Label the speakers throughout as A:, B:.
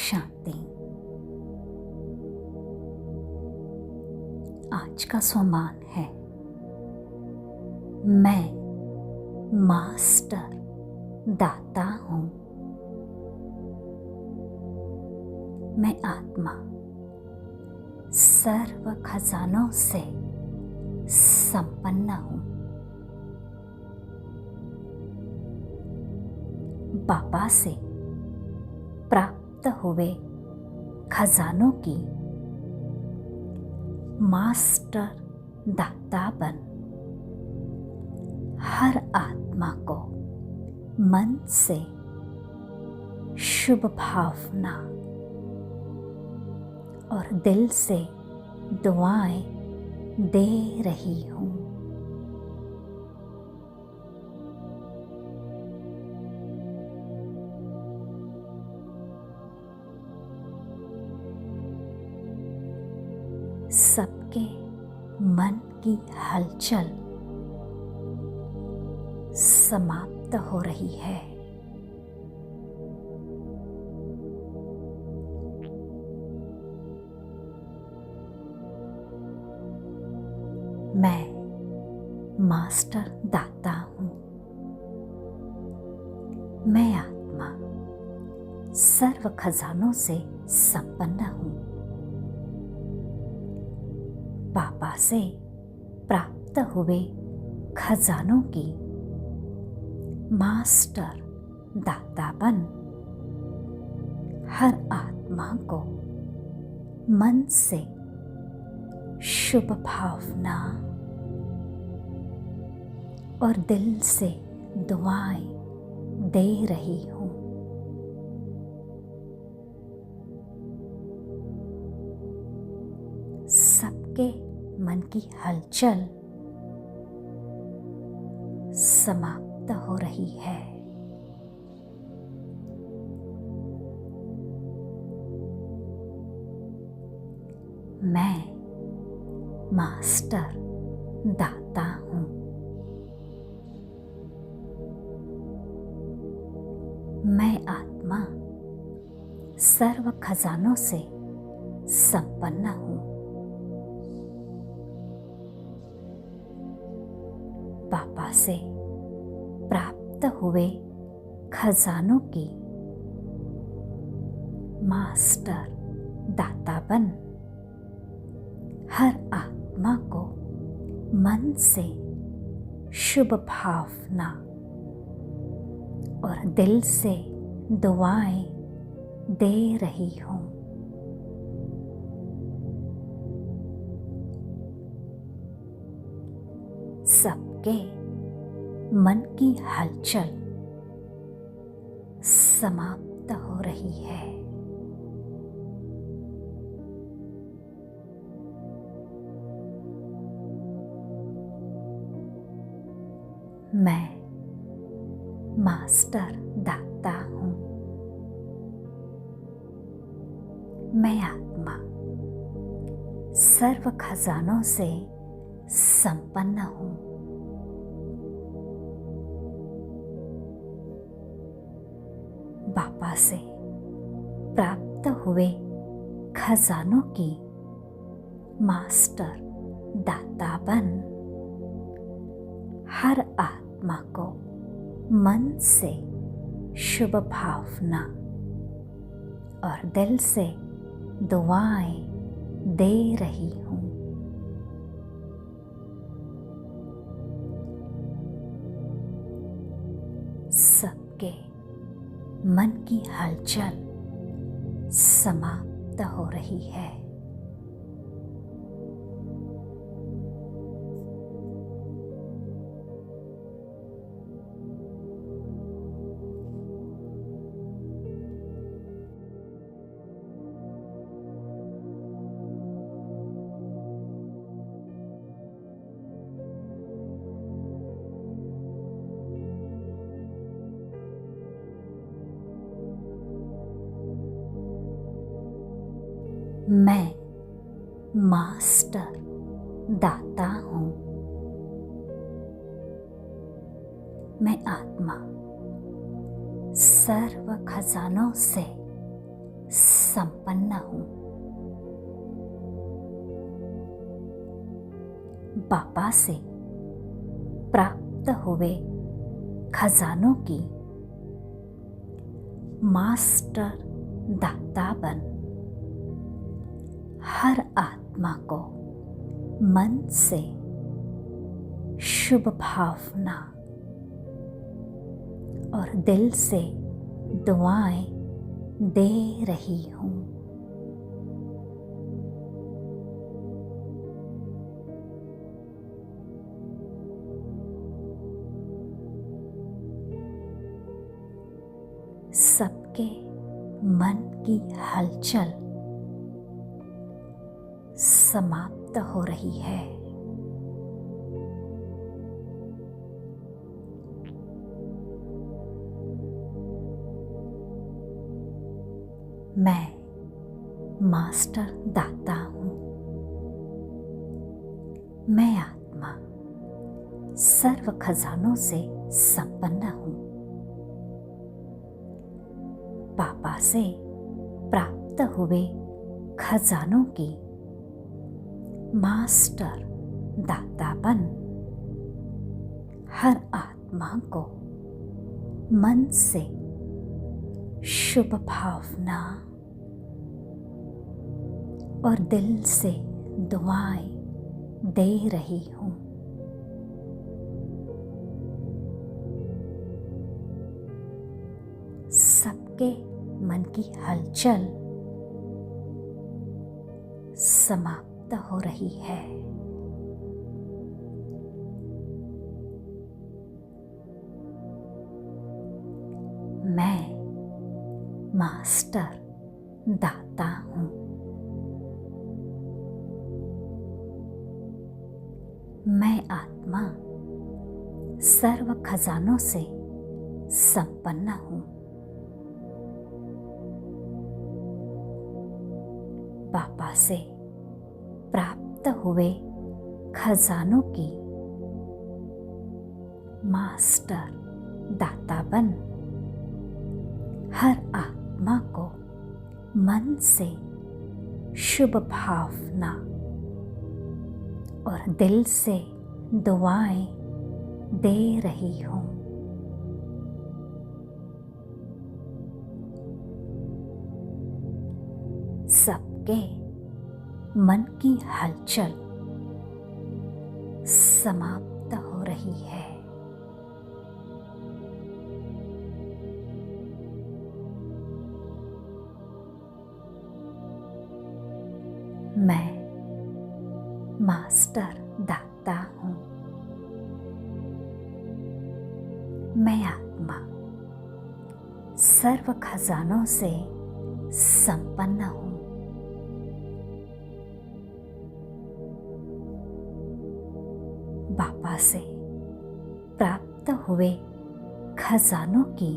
A: शांति। आज का स्वमान है, मैं मास्टर दाता हूँ। मैं आत्मा सर्व खजानों से संपन्न हूँ। बाबा से प्राप्त हुए खजानों की मास्टर दाता बन हर आत्मा को मन से शुभ भावना और दिल से दुआएं दे रही हूँ। सबके मन की हलचल समाप्त हो रही है। मैं मास्टर दाता हूँ। मैं आत्मा सर्व खजानों से संपन्न हूँ। बाबा से प्राप्त हुए खजानों की मास्टर दाता बन हर आत्मा को मन से शुभ भावना और दिल से दुआएं दे रही हूँ। सबके मन की हलचल समाप्त हो रही है। मैं मास्टर दाता हूँ। मैं आत्मा सर्व खजानों से संपन्न हूँ। बाबा से प्राप्त हुए खजानों की मास्टर दाता बन हर आत्मा को मन से शुभ भावना और दिल से दुआएं दे रही हूँ। सबके मन की हलचल समाप्त हो रही है। मैं मास्टर दाता हूँ। मैं आत्मा सर्व खजानों से संपन्न हूँ। बाबा से प्राप्त हुए खजानों की मास्टर दाता बन हर आत्मा को मन से शुभ भावना और दिल से दुआएं दे रही हूँ। सबके मन की हलचल समाप्त हो रही है। मैं मास्टर दाता हूँ। मैं आत्मा सर्व खजानों से संपन्न हूँ। बाबा से प्राप्त हुए खजानों की मास्टर दाता बन हर आत्मा को मन से शुभ भावना और दिल से दुआएं दे रही हूँ। सबके मन की हलचल समाप्त हो रही है। मैं मास्टर दाता हूँ। मैं आत्मा सर्व खजानों से संपन्न हूँ। पापा से प्राप्त हुए खजानों की मास्टर दाता बन हर आत्मा को मन से शुभ भावना और दिल से दुआएं दे रही हूँ। सबके मन की हलचल समाप्त हो रही है। मैं मास्टर दाता हूँ। मैं आत्मा सर्व खजानों से संपन्न हूँ। बाबा से प्राप्त हुए खजानों की मास्टर दाता बन हर आत्मा को मन से शुभ भावना और दिल से दुआएं दे रही हूँ। सबके मन की हलचल समाप्त हो रही है। मैं मास्टर दाता हूँ। मैं आत्मा सर्व खजानों से संपन्न हूँ। बाबा से प्राप्त हुए खजानों की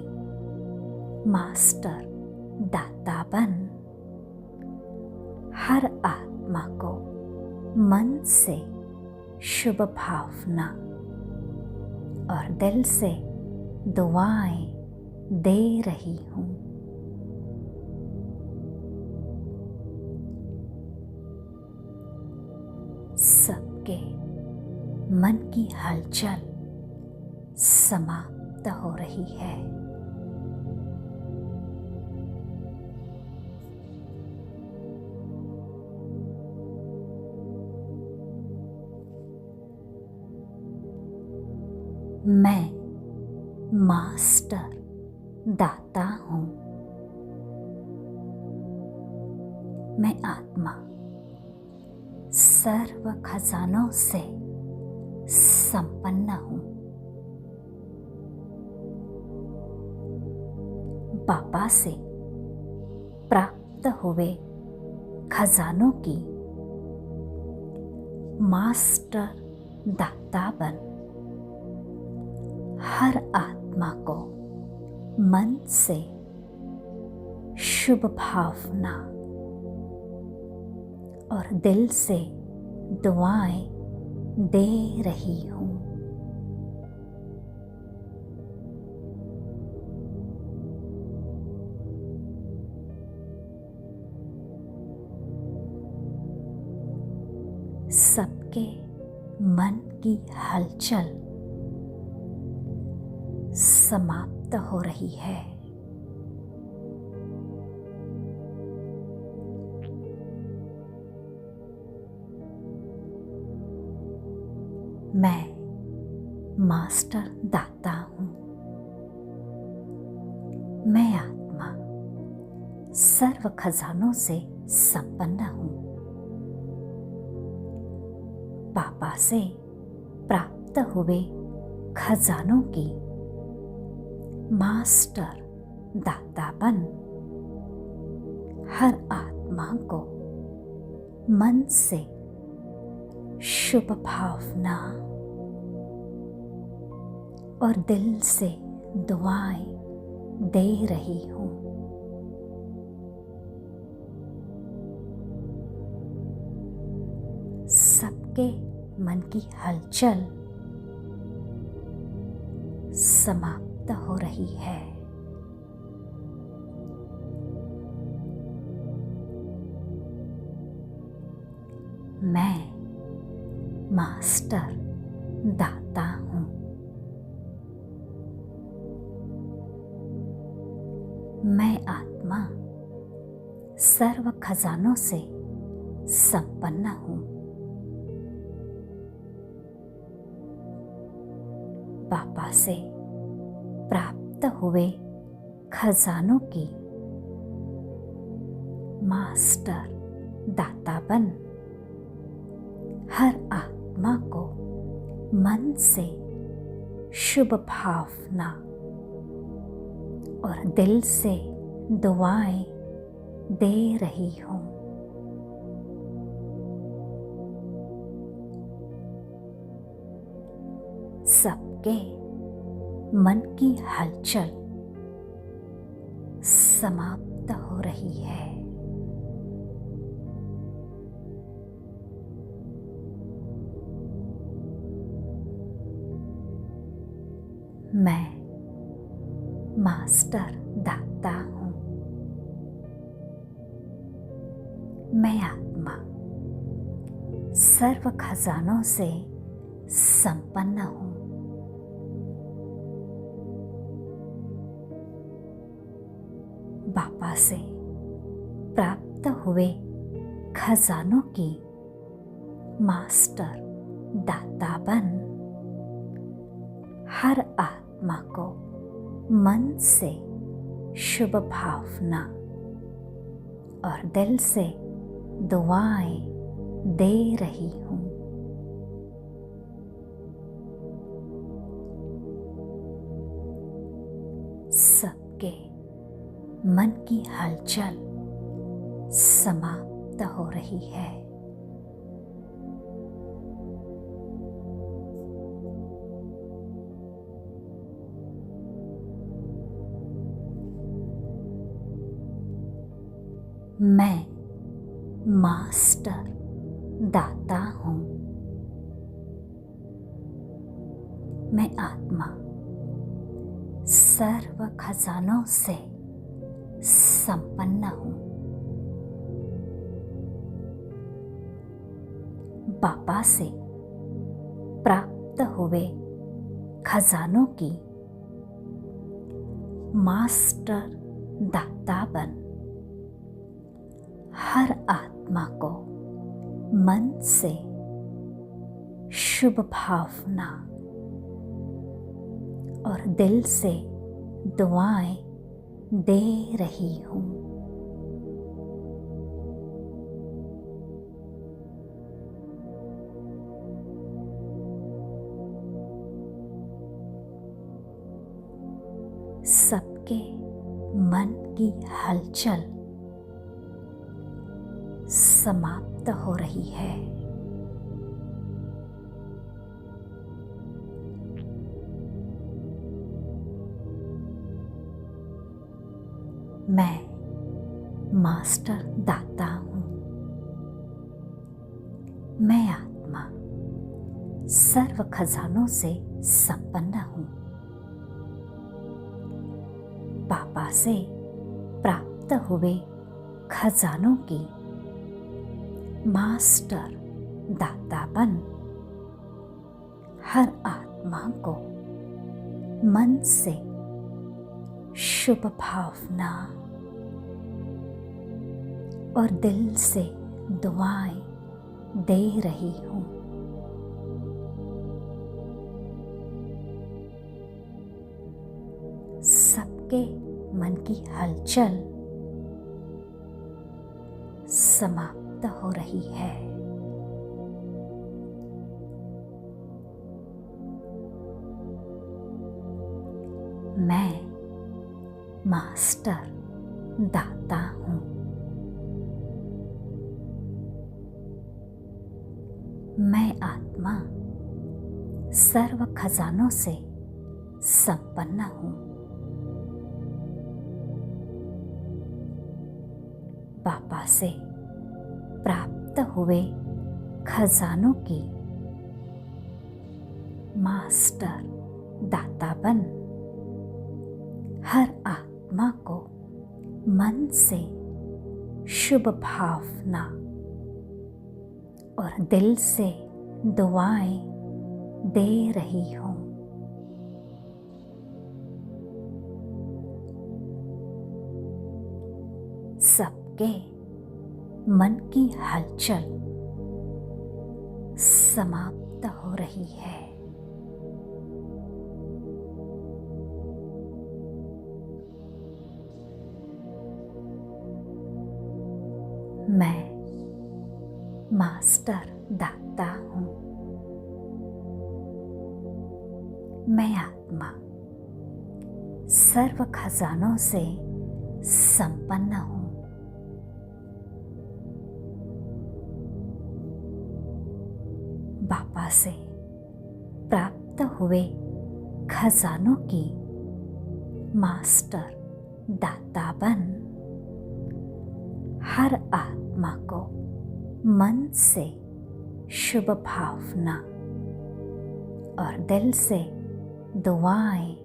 A: मास्टर दाता बन हर आत्मा को मन से शुभ भावना और दिल से दुआएं दे रही हूँ। सबके मन की हलचल समाप्त हो रही है। मैं मास्टर दाता हूँ। मैं आत्मा सर्व खजानों से संपन्न हूँ। बाबा से प्राप्त हुए खजानों की मास्टर दाता बन हर आत्मा को मन से शुभ भावना और दिल से दुआएं दे रही हूँ। सबके मन की हलचल समाप्त हो रही है। मैं मास्टर दाता हूँ। मैं आत्मा सर्व खजानों से संपन्न हूँ। पापा से प्राप्त हुए खजानों की मास्टर दातापन हर आत्मा को मन से शुभ भावना और दिल से दुआएं दे रही हूँ। सबके मन की हलचल समाप्त हो रही है। मैं मास्टर दाता हूँ। मैं आत्मा सर्व खजानों से संपन्न हूँ। बाबा से प्राप्त हुए खजानों की मास्टर दातापन हर आत्मा को मन से शुभ भावना और दिल से दुआएं दे रही हूँ। सबके मन की हलचल समाप्त हो रही है। मैं मास्टर दाता हूँ। मैं आत्मा सर्व खजानों से संपन्न हूँ। बाबा से प्राप्त हुए खजानों की मास्टर दातापन हर आत्मा को मन से शुभ भावना और दिल से दुआएं दे रही हूँ। सबके मन की हलचल समाप्त हो रही है। मैं मास्टर दाता हूँ। मैं आत्मा सर्व खजानों से संपन्न हूँ। बाबा से प्राप्त हुए खजानों की मास्टर दातापन हर आत्मा को मन से शुभ भावना और दिल से दुआएं दे रही हूँ। सबके मन की हलचल समाप्त हो रही है। मैं मास्टर दाता हूँ। मैं आत्मा सर्व खजानों से संपन्न हूँ। पापा से प्राप्त हुए खजानों की मास्टर दातापन हर आत्मा को मन से शुभ भावना और दिल से दुआएं दे रही हूँ। सबके मन की हलचल समाप्त हो रही है। मैं मास्टर दाता हूँ। मैं आत्मा सर्व खजानों से संपन्न हूँ। बाबा से प्राप्त हुए खजानों की मास्टर दातापन हर आत्मा को मन से शुभ भावना और दिल से दुआएं दे रही हूँ। सबके मन की हलचल समाप्त हो रही है। मैं मास्टर दाता हूँ। मैं आत्मा सर्व खजानों से संपन्न हूँ। बाबा से प्राप्त हुए खजानों की मास्टर दातापन हर आत्मा को मन से शुभ भावना और दिल से दुआएं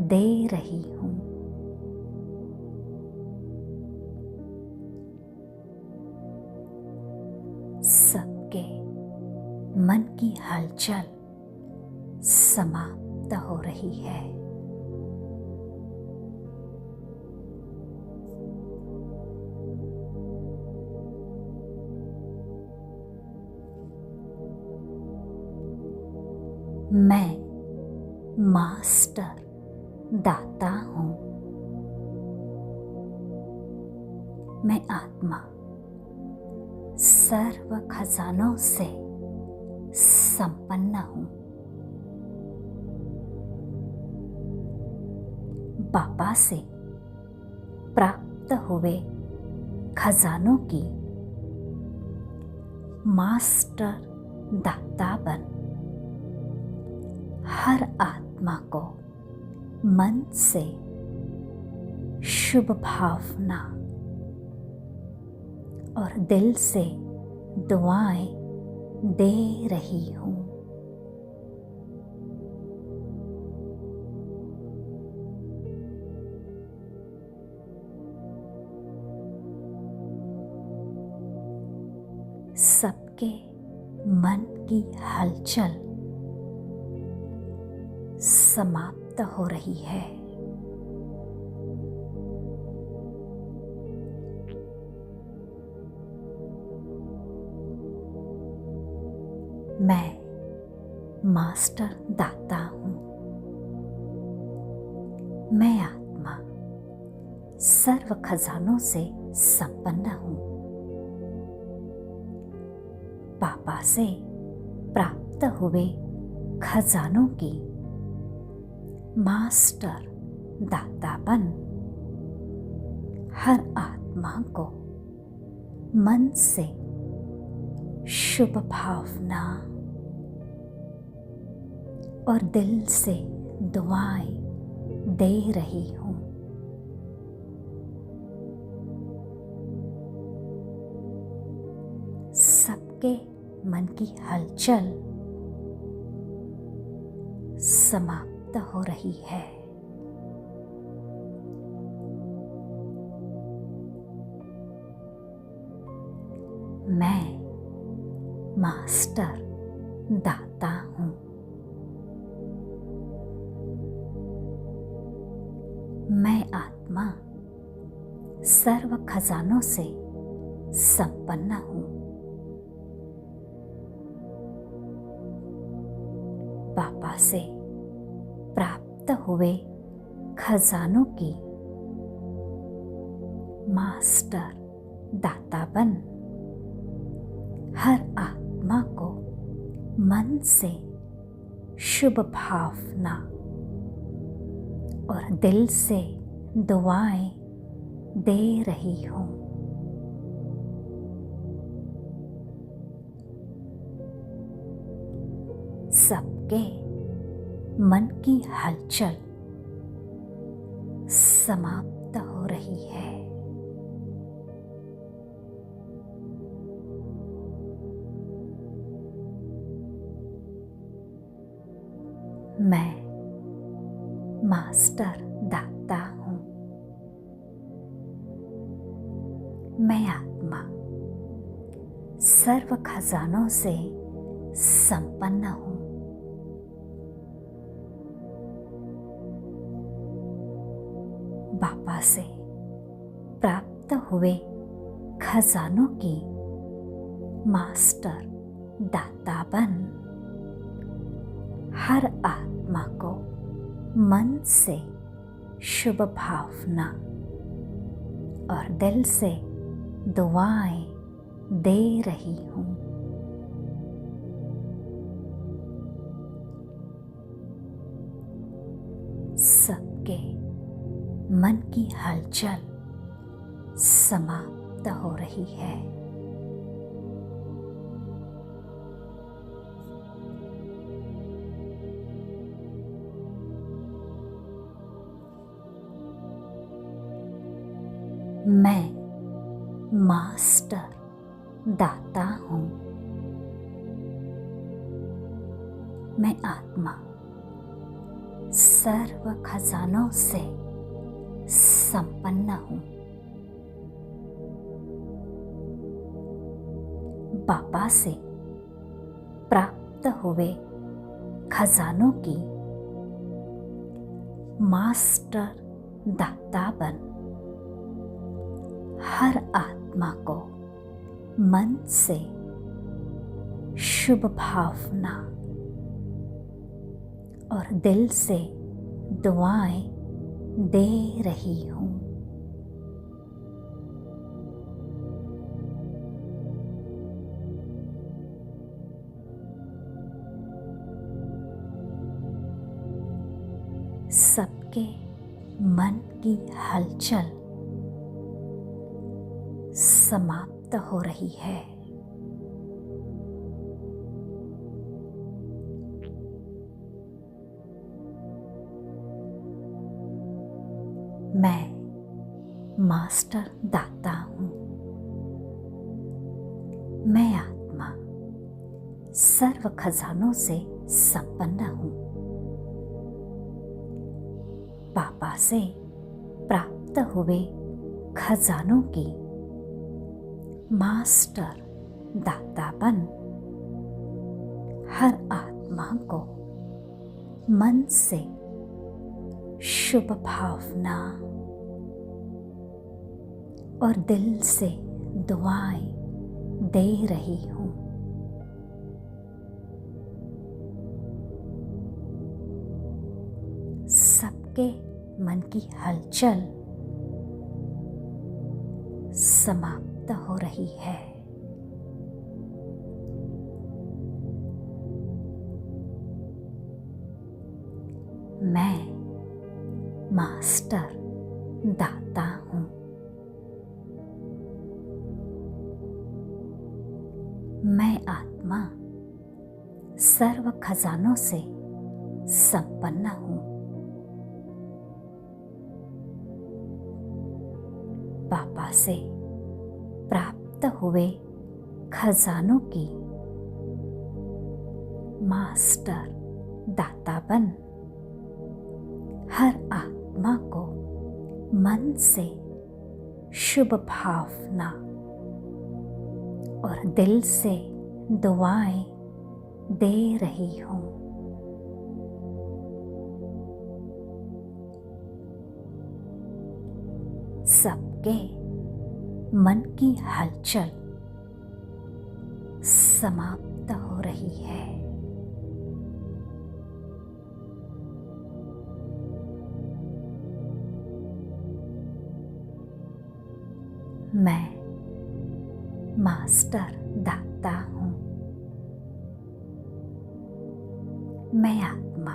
A: दे रही हूँ। सबके मन की हलचल समाप्त हो रही है। मैं मास्टर दाता हूँ। मैं आत्मा सर्व खजानों से संपन्न हूँ। बाबा से प्राप्त हुए खजानों की मास्टर दातापन हर आत्मा को मन से शुभ भावना और दिल से दुआएं दे रही हूँ। सबके मन की हलचल समाप्त हो रही है। मैं मास्टर दाता हूँ। मैं आत्मा सर्व खजानों से संपन्न हूँ। बाबा से प्राप्त हुए खजानों की मास्टर दातापन हर आत्मा को मन से शुभ भावना और दिल से दुआएं दे रही हूँ। सबके मन की हलचल समाप्त हो रही है। मैं मां मास्टर दाता हूँ। मैं आत्मा सर्व खजानों से संपन्न हूँ। बाबा से प्राप्त हुए खजानों की मास्टर दाता बन हर आत्मा को मन से शुभ भावना और दिल से दुआएं दे रही हूँ। सबके मन की हलचल समाप्त हो रही है। मैं मास्टर दाता हूँ। मैं आत्मा सर्व खजानों से संपन्न हूँ। बाबा से प्राप्त हुए खजानों की मास्टर दाता बन हर आत्मा को मन से शुभ भावना और दिल से दुआएं दे रही हूँ। सबके मन की हलचल समाप्त हो रही है। मैं मास्टर दाता हूँ। मैं आत्मा सर्व खजानों से संपन्न हूँ। बाबा से प्राप्त हुए खजानों की मास्टर दाता बन हर आत्मा को मन से शुभ भावना और दिल से दुआएं दे रही हूँ। सबके मन की हलचल समाप्त हो रही है। मैं मास्टर दाता हूँ। मैं आत्मा सर्व खजानों से संपन्न हूँ। बाबा से प्राप्त हुए खजानों की मास्टर दाता बन हर आत्मा को मन से शुभ भावना और दिल से दुआएं दे रही हूँ। सबके मन की हलचल समाप्त हो रही है। मैं मास्टर दाता हूँ। मैं आत्मा सर्व खजानों से संपन्न हूँ। बाबा से प्राप्त हुए खजानों की मास्टर दाता बन हर आत्मा को मन से शुभ भावना और दिल से दुआएं दे रही हूँ। सबके मन की हलचल समाप्त हो रही है। मैं मास्टर दाता हूँ। मैं आत्मा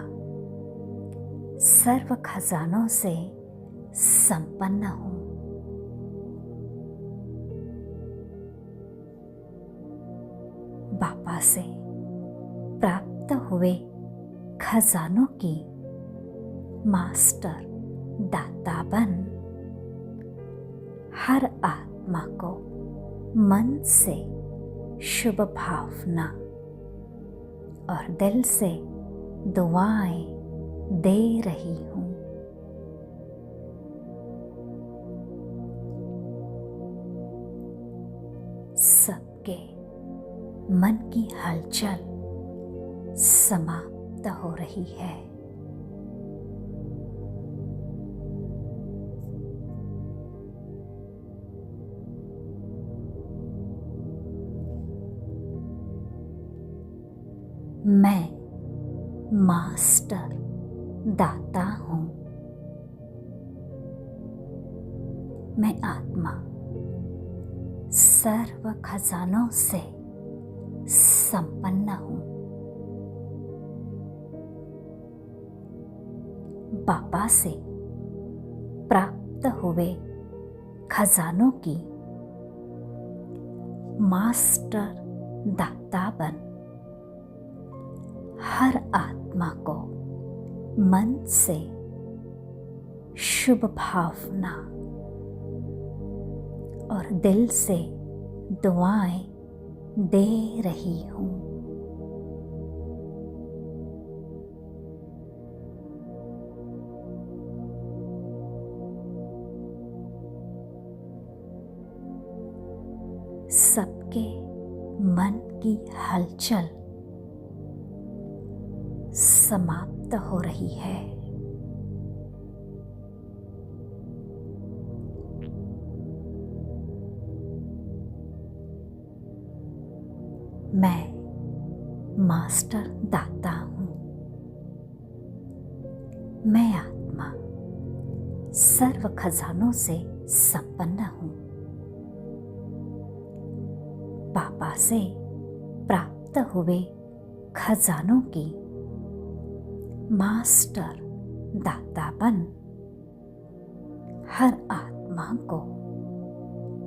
A: सर्व खजानों से संपन्न हूँ। बाबा से प्राप्त हुए खजानों की मास्टर दाता बन हर आत्मा को मन से शुभ भावना और दिल से दुआएं दे रही हूँ। सबके मन की हलचल समाप्त हो रही है। मैं मास्टर दाता हूँ। मैं आत्मा सर्व खजानों से संपन्न हूँ। बाबा से प्राप्त हुए खजानों की मास्टर दाता बन हर आत्मा को मन से शुभ भावना और दिल से दुआएं दे रही हूँ। सबके मन की हलचल समाप्त हो रही है। मैं मास्टर दाता हूँ। मैं आत्मा सर्व खजानों से संपन्न हूँ। बाबा से प्राप्त हुए खजानों की मास्टर दाता बन हर आत्मा को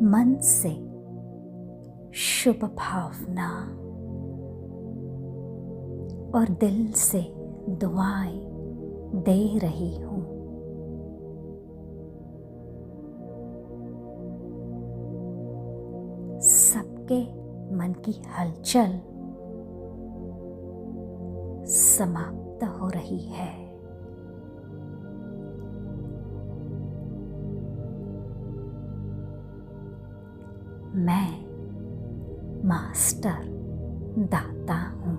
A: मन से शुभ भावना और दिल से दुआएं दे रही हूँ। सबके मन की हलचल समाप्त हो रही है। मैं मास्टर दाता हूँ।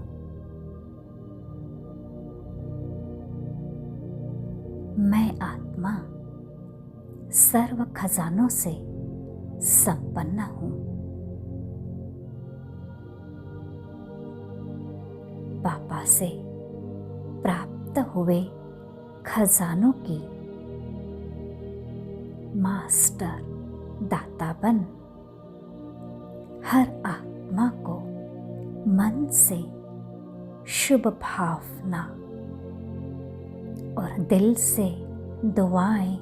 A: मैं आत्मा सर्व खजानों से संपन्न हूँ। बाबा से प्राप्त हुए खजानों की मास्टर दाता बन हर आत्मा को मन से शुभ भावना और दिल से दुआएं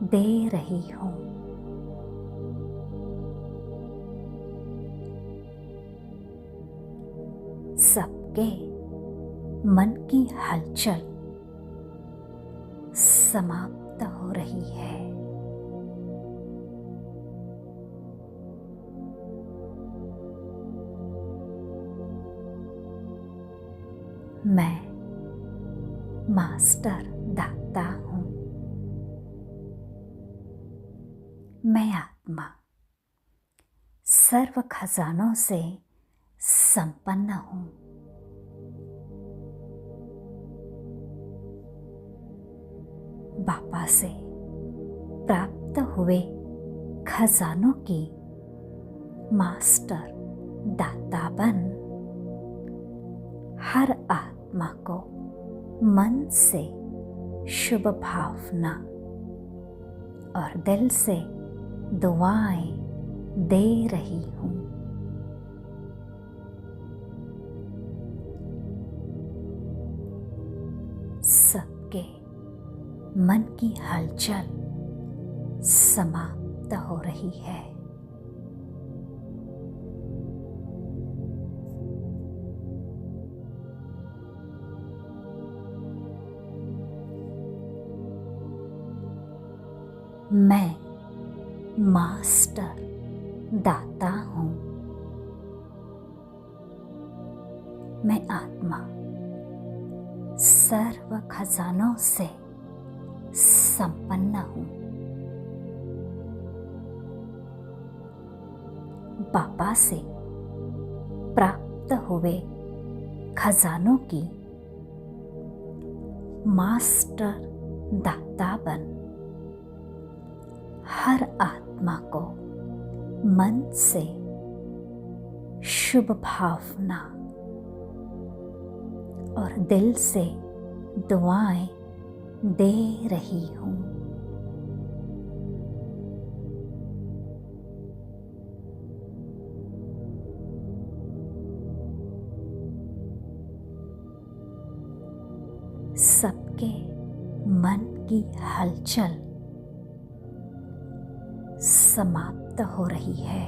A: दे रही हूँ। सबके मन की हलचल समाप्त हो रही है। मैं मास्टर दाता हूँ। मैं आत्मा सर्व खजानों से संपन्न हूँ। बाबा से प्राप्त हुए खजानों की मास्टर दाता बन हर आत्मा को मन से शुभ भावना और दिल से दुआएं दे रही हूँ। सबके मन की हलचल समाप्त हो रही है। मैं मास्टर दाता हूँ। मैं आत्मा सर्व खजानों से संपन्न हूँ। बाबा से प्राप्त हुए खजानों की मास्टर दाता बन हर आत्मा को मन से शुभ भावना और दिल से दुआएं दे रही हूँ। सबके मन की हलचल समाप्त हो रही है।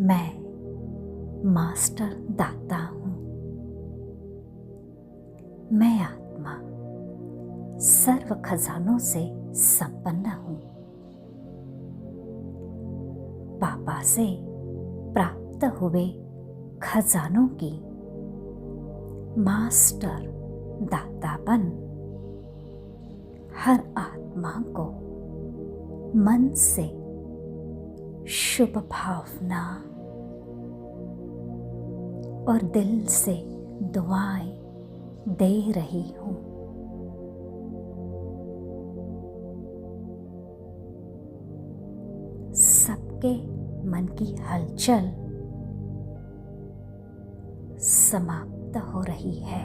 A: मैं मास्टर दाता हूँ। मैं आत्मा सर्व खजानों से संपन्न हूँ। बाबा से प्राप्त हुए खजानों की मास्टर दाता बन हर आत्मा को मन से शुभ भावना और दिल से दुआएं दे रही हूँ। सबके मन की हलचल समाप्त हो रही है।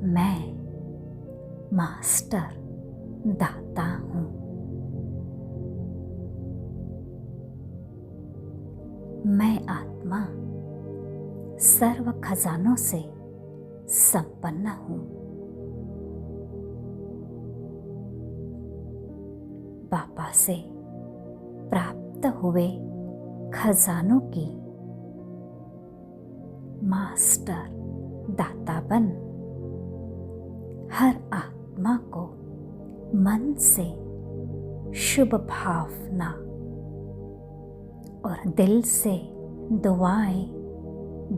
A: मैं मास्टर दाता हूँ। मैं आत्मा सर्व खजानों से संपन्न हूँ। बाबा से प्राप्त हुए खजानों की मास्टर दाता बन हर आत्मा को मन से शुभ भावना और दिल से दुआएं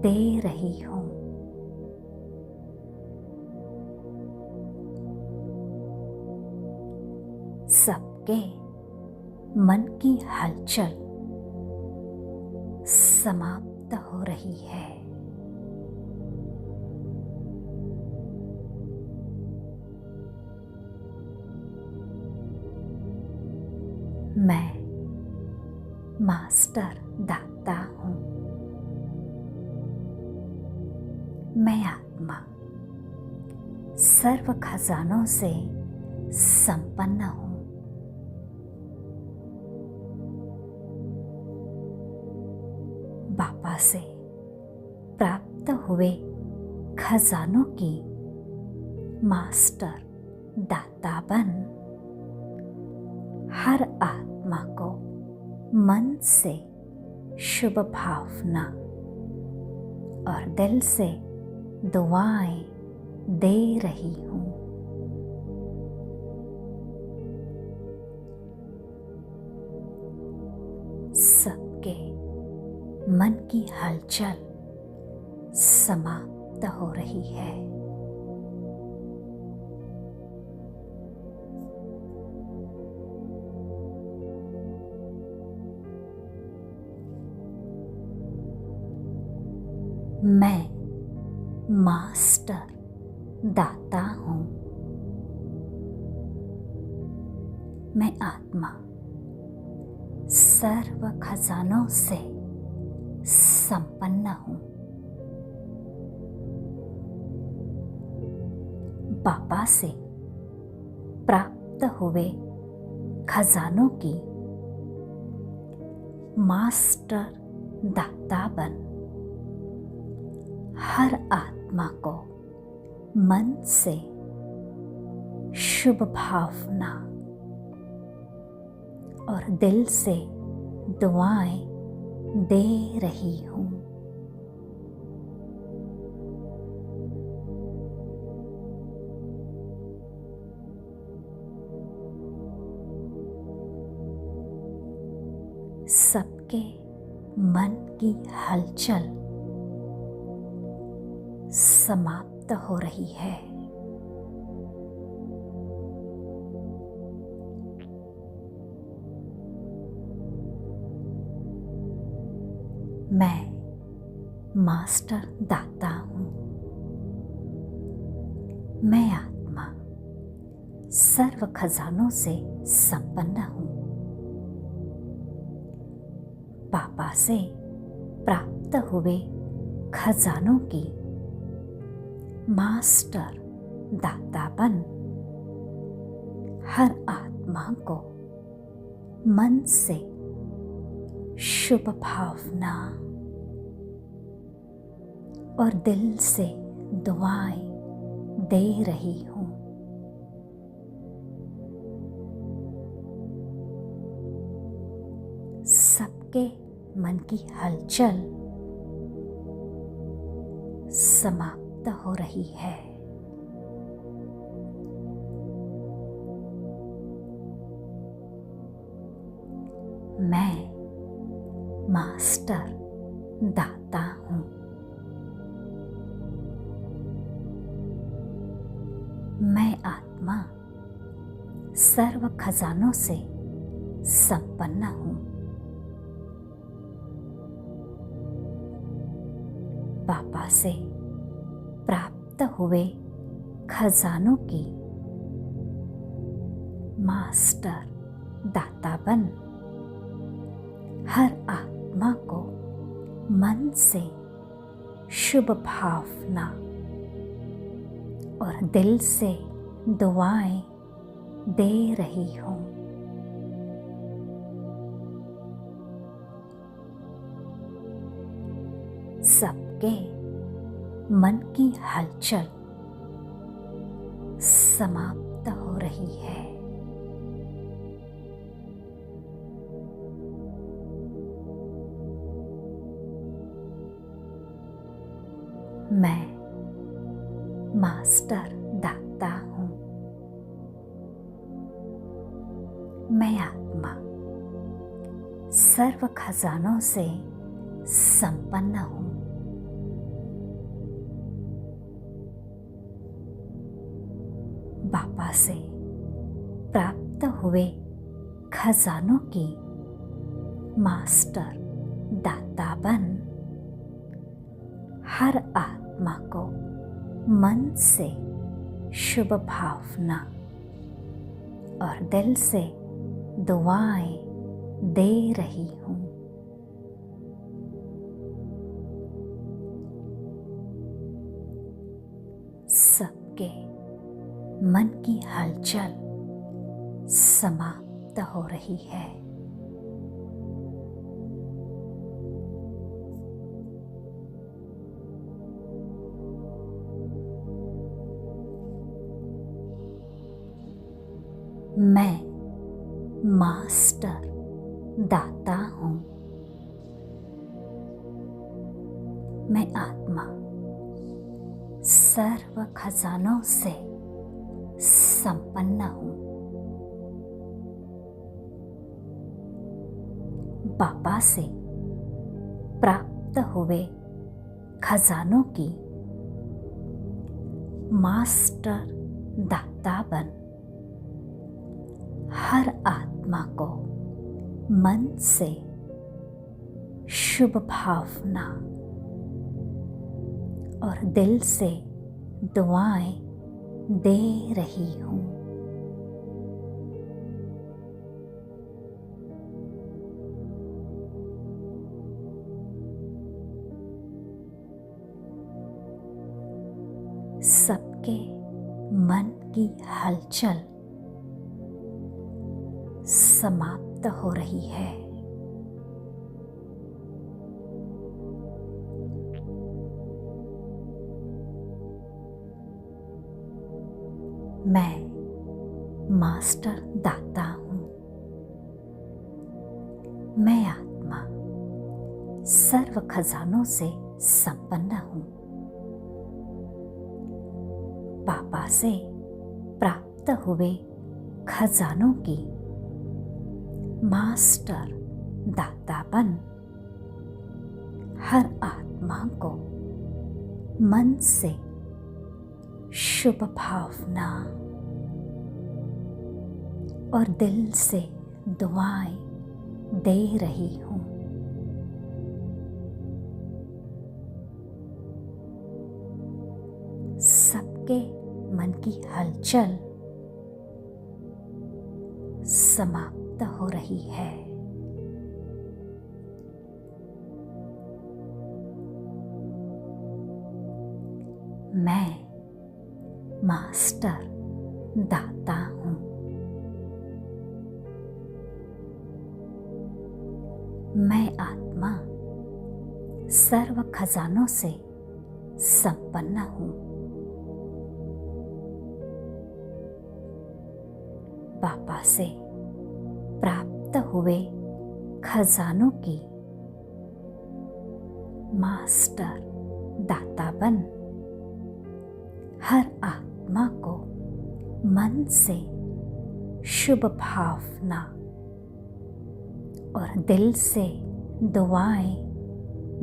A: दे रही हूँ। सबके मन की हलचल समाप्त हो रही है। मैं मास्टर दाता हूँ। मैं आत्मा सर्व खजानों से संपन्न हूँ। बाबा से प्राप्त हुए खजानों की मास्टर दाता बन हर आत्मा को मन से शुभ भावना और दिल से दुआएं दे रही हूँ। सबके मन की हलचल समाप्त हो रही है। मैं मास्टर दाता हूँ। मैं आत्मा सर्व खजानों से संपन्न हूँ। बाबा से प्राप्त हुए खजानों की मास्टर दाता बन हर आत्मा को मन से शुभ भावना और दिल से दुआएं दे रही हूँ। सबके मन की हलचल समाप्त हो रही है। मैं मास्टर दाता हूँ। मैं आत्मा सर्व खजानों से संपन्न हूँ। पापा से प्राप्त हुए खजानों की मास्टर दाता बन हर आत्मा को मन से शुभ भावना और दिल से दुआएं दे रही हूँ। सबके मन की हलचल समाप्त हो रही है। मैं मास्टर दाता हूँ। मैं आत्मा सर्व खजानों से संपन्न हूँ। बाबा से प्राप्त हुए खजानों की मास्टर दाता बन हर आत्मा को मन से शुभ भावना और दिल से दुआएं दे रही हूँ। सबके मन की हलचल समाप्त हो रही है। मैं मास्टर दाता हूँ। मैं आत्मा सर्व खजानों से संपन्न हूँ। बाबा से प्राप्त हुए खजानों की मास्टर दाता बन हर आत्मा को मन से शुभ भावना और दिल से दुआएं दे रही हूँ। सबके मन की हलचल समाप्त हो रही है। मैं मास्टर दाता हूँ। मैं आत्मा सर्व खजानों से संपन्न हूँ। बाबा से प्राप्त हुए खजानों की मास्टर दाता बन हर आत्मा को मन से शुभ भावना और दिल से दुआएं दे रही हूँ। सबके मन की हलचल समाप्त हो रही है। मैं मास्टर दाता हूँ। मैं आत्मा सर्व खजानों से संपन्न हूँ। पापा से प्राप्त हुए खजानों की मास्टर दाता बन हर आत्मा को मन से शुभ भावना और दिल से दुआएं दे रही हूँ। सबके मन की हलचल समाप्त हो रही है। मैं मास्टर दाता हूँ। मैं आत्मा सर्व खजानों से संपन्न हूँ। बाबा से प्राप्त हुए खजानों की मास्टर दाता बन हर आत्मा को मन से शुभ भावना और दिल से दुआएं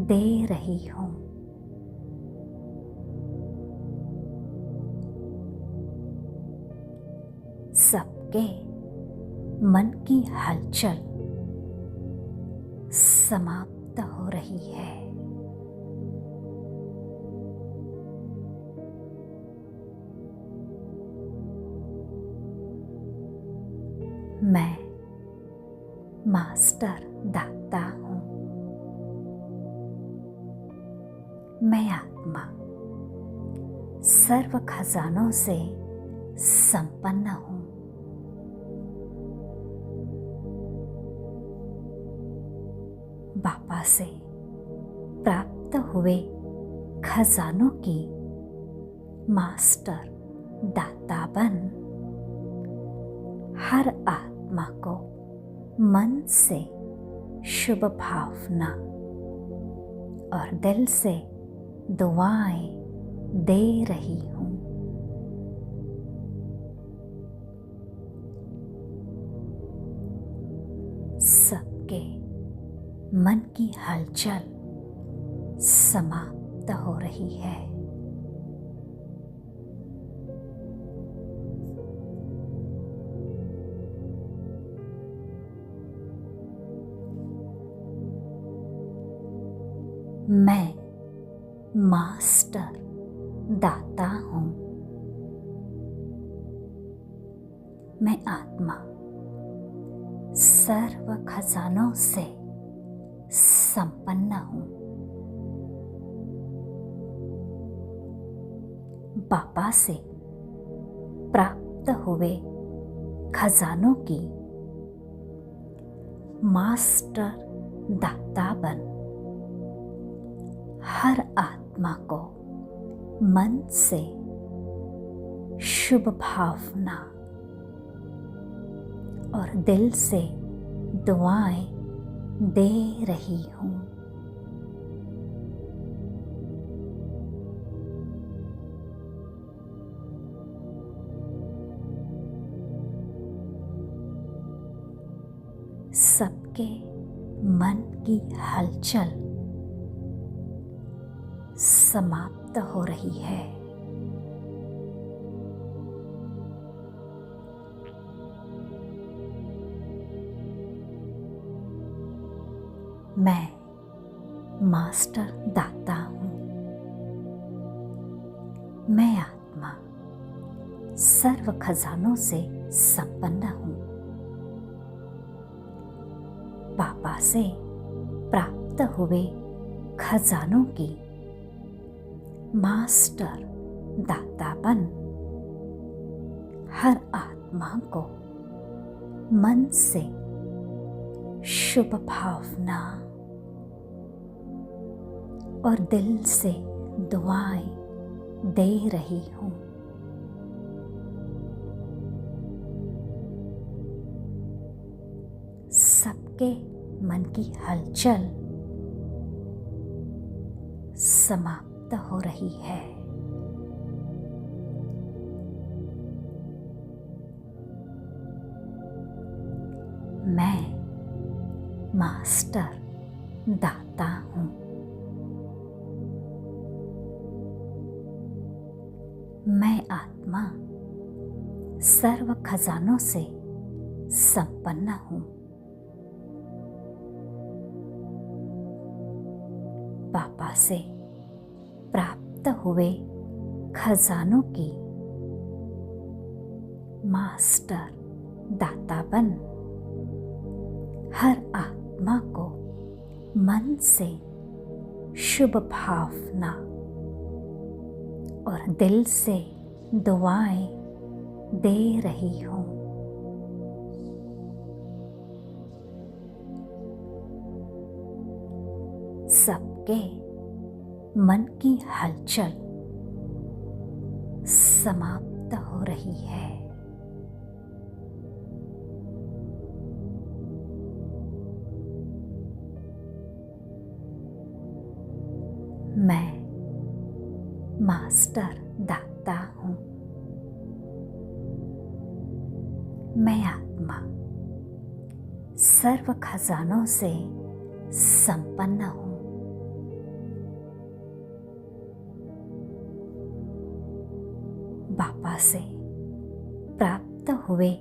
A: दे रही हूँ। सबके मन की हलचल समाप्त हो रही है। मैं मास्टर दाता हूँ। मैं आत्मा सर्व खजानों से संपन्न हूँ। बाबा से प्राप्त हुए खजानों की मास्टर दाता बन हर आत्मा को मन से शुभ भावना और दिल से दुआएं दे रही हूँ। सबके मन की हलचल समाप्त हो रही है। मैं मास्टर दाता हूँ। मैं आत्मा सर्व खजानों से संपन्न हूँ। बाबा से प्राप्त हुए खजानों की मास्टर दाता बन हर आत्मा को मन से शुभ भावना और दिल से दुआएं दे रही हूँ। सबके मन की हलचल समाप्त हो रही है। मैं मास्टर दाता हूँ। मैं आत्मा सर्व खजानों से संपन्न हूँ। पापा से प्राप्त हुए खजानों की मास्टर दातापन हर आत्मा को मन से शुभ भावना और दिल से दुआएं दे रही हूँ। सबके मन की हलचल समाप्त हो रही है। मैं मास्टर दाता हूँ। मैं आत्मा सर्व खजानों से संपन्न हूँ। पापा से प्राप्त हुए खजानों की मास्टर दातापन हर आत्मा को मन से शुभ भावना और दिल से दुआएं दे रही हूँ। सबके मन की हलचल समाप्त हो रही है। मैं मास्टर दाता हूँ। मैं आत्मा सर्व खजानों से संपन्न हूँ। बाबा से प्राप्त हुए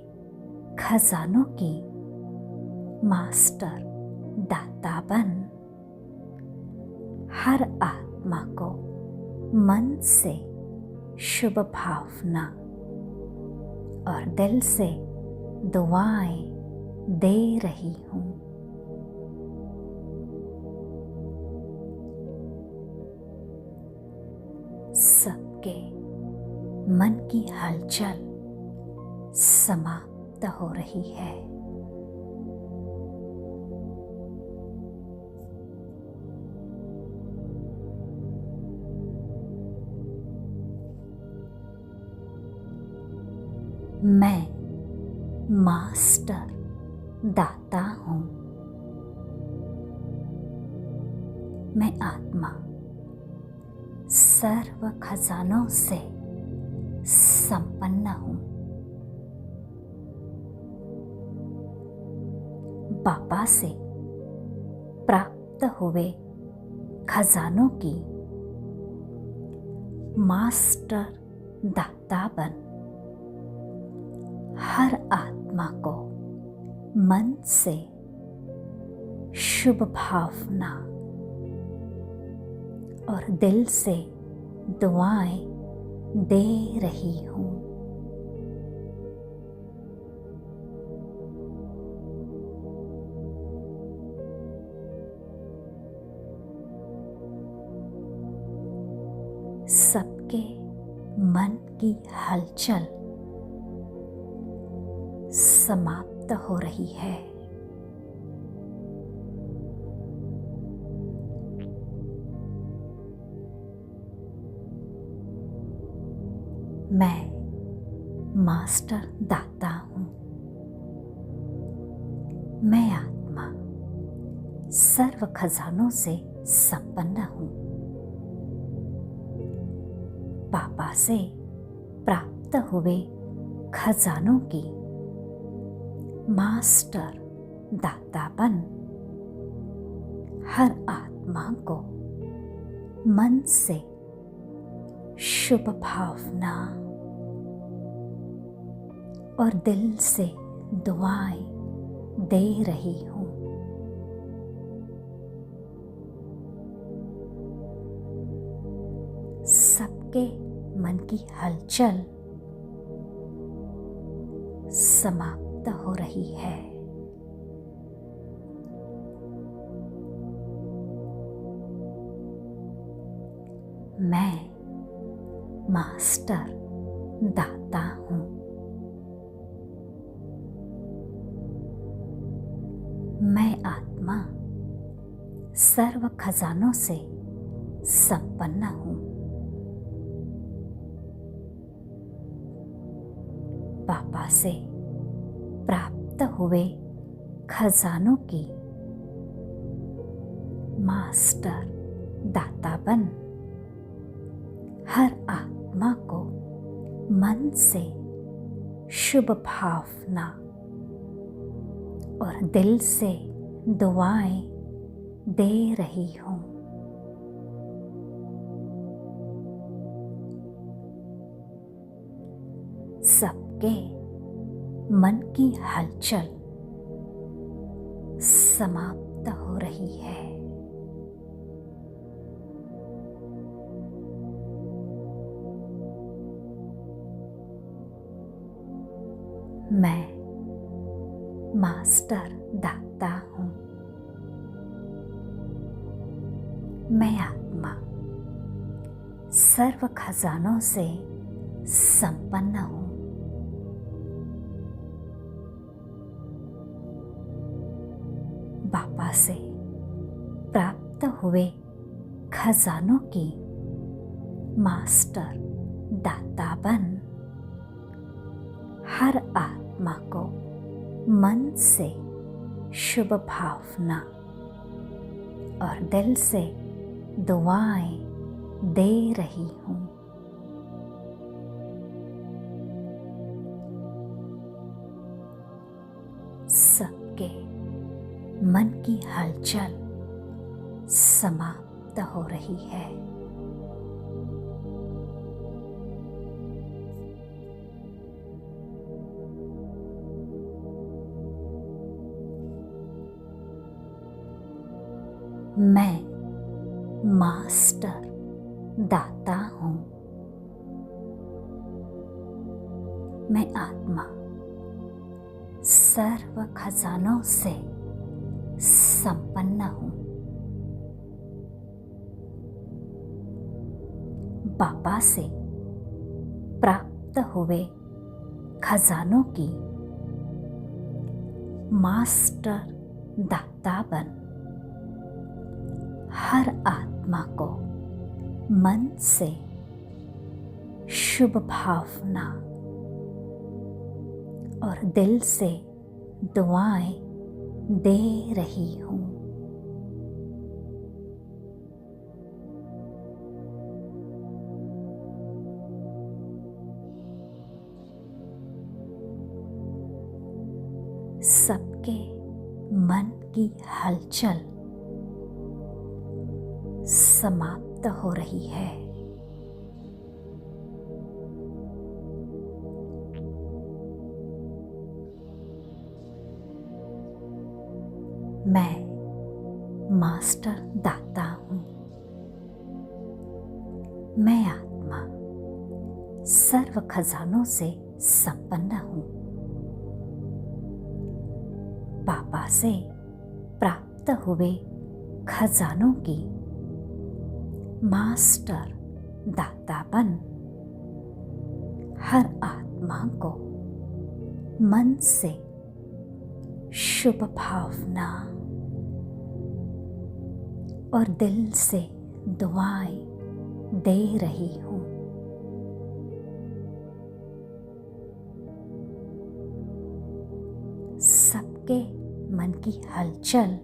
A: खजानों की मास्टर दातापन हर आत्मा को मन से शुभ भावना और दिल से दुआएं दे रही हूँ। सबके मन की हलचल समाप्त हो रही है। मैं मास्टर दाता हूँ। मैं आत्मा सर्व खजानों से संपन्न हूँ। बाबा से प्राप्त हुए खजानों की मास्टर दातापन हर आत्मा को मन से शुभ भावना और दिल से दुआएं दे रही हूँ। सबके मन की हलचल समाप्त हो रही है। मैं मास्टर दाता हूँ। मैं आत्मा सर्व खजानों से संपन्न हूँ। पापा से प्राप्त हुए खजानों की मास्टर दातापन हर आत्मा को मन से शुभ भावना और दिल से दुआएं दे रही हूँ। सबके मन की हलचल समाप्त हो रही है। मैं मास्टर दाता हूँ। मैं आत्मा सर्व खजानों से संपन्न हूँ। पापा से प्राप्त हुए खजानों की मास्टर दाता बन हर आत्मा को मन से शुभ भावना और दिल से दुआएं दे रही हूँ। सबके मन की हलचल समाप्त हो रही है। मैं मास्टर दाता हूँ। मैं आत्मा सर्व खजानों से संपन्न हूँ। बाबा से प्राप्त हुए खजानों की मास्टर दाता बन हर आत्मा को मन से शुभ भावना और दिल से दुआएं दे रही हूँ। सबके मन की हलचल समाप्त हो रही है। मैं मास्टर दाता हूँ। मैं आत्मा सर्व खजानों से संपन्न हूँ। बाबा से प्राप्त हुए खजानों की मास्टर दाता बन हर आत्मा को मन से शुभ भावना और दिल से दुआएं दे रही हूँ। सबके मन की हलचल समाप्त हो रही है। मैं मास्टर दाता हूँ। मैं आत्मा सर्व खजानों से संपन्न हूँ। पापा से प्राप्त हुए खजानों की मास्टर दाता बन हर आत्मा को मन से शुभ भावना और दिल से दुआएं दे रही हूँ। सबके मन की हलचल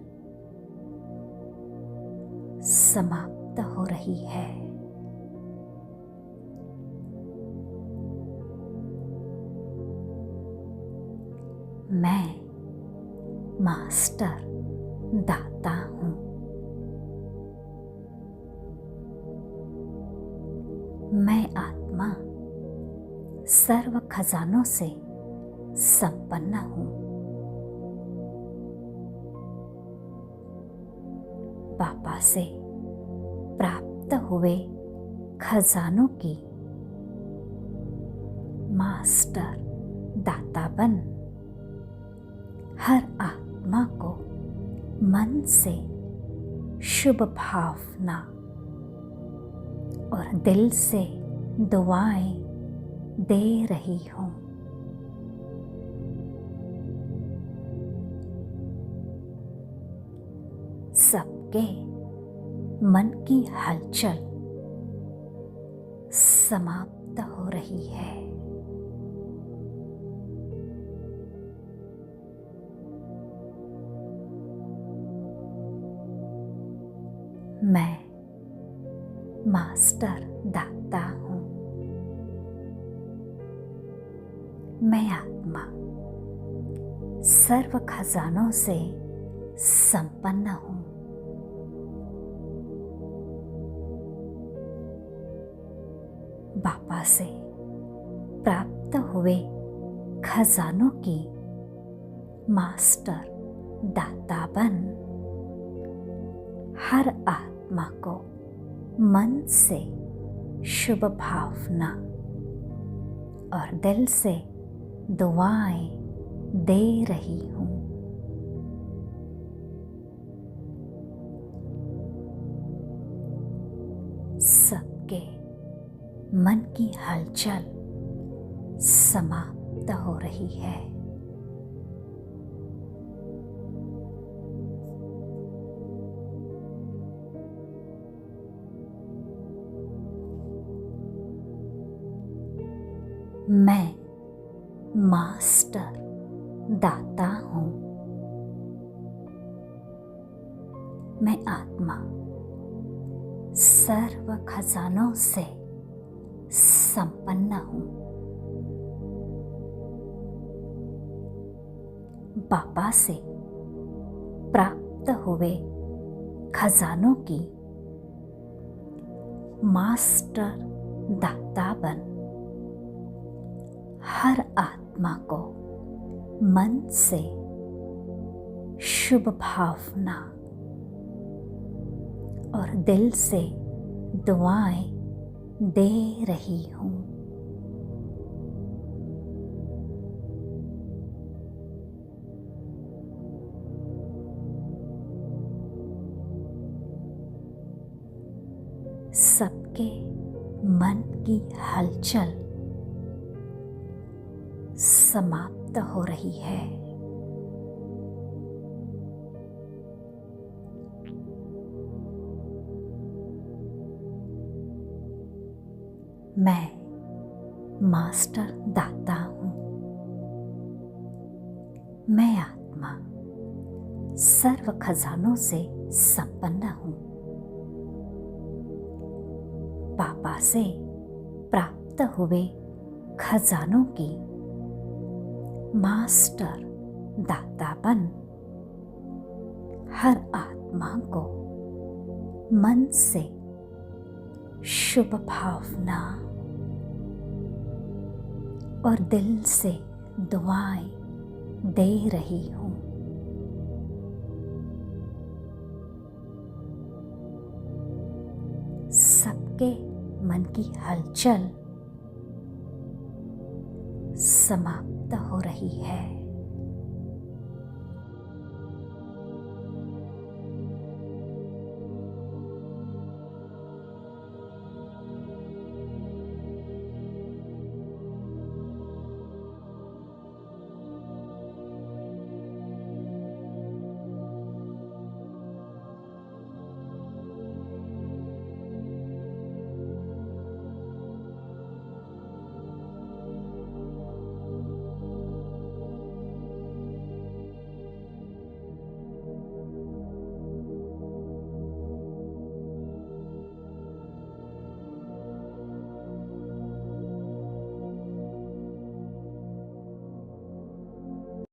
A: समाप्त हो रही है। मैं मास्टर दाता हूँ। मैं आत्मा सर्व खजानों से संपन्न हूँ। बाबा से प्राप्त हुए खजानों की मास्टर दाता बन हर आत्मा को मन से शुभ भावना और दिल से दुआएं दे रही हूँ। सबके मन की हलचल समाप्त हो रही है। मैं मास्टर दाता हूँ। मैं आत्मा सर्व खजानों से संपन्न हूँ। बाबा से प्राप्त हुए खजानों की मास्टर दाता बन हर आत्मा को मन से शुभ भावना और दिल से दुआएं दे रही हूँ। सबके मन की हलचल समाप्त हो रही है। मैं मास्टर दाता हूँ। मैं आत्मा सर्व खजानों से संपन्न हूँ। बाबा से प्राप्त हुए खजानों की मास्टर दाता बन हर आत्मा को मन से शुभ भावना और दिल से दुआएं दे रही हूँ। सबके मन की हलचल समाप्त हो रही है। मैं मास्टर दाता हूँ। मैं आत्मा सर्व खजानों से संपन्न हूँ। बाबा से प्राप्त हुए खजानों की मास्टर दाता बन हर आत्मा को मन से शुभ भावना और दिल से दुआएं दे रही हूँ। सबके मन की हलचल समाप्त हो रही है।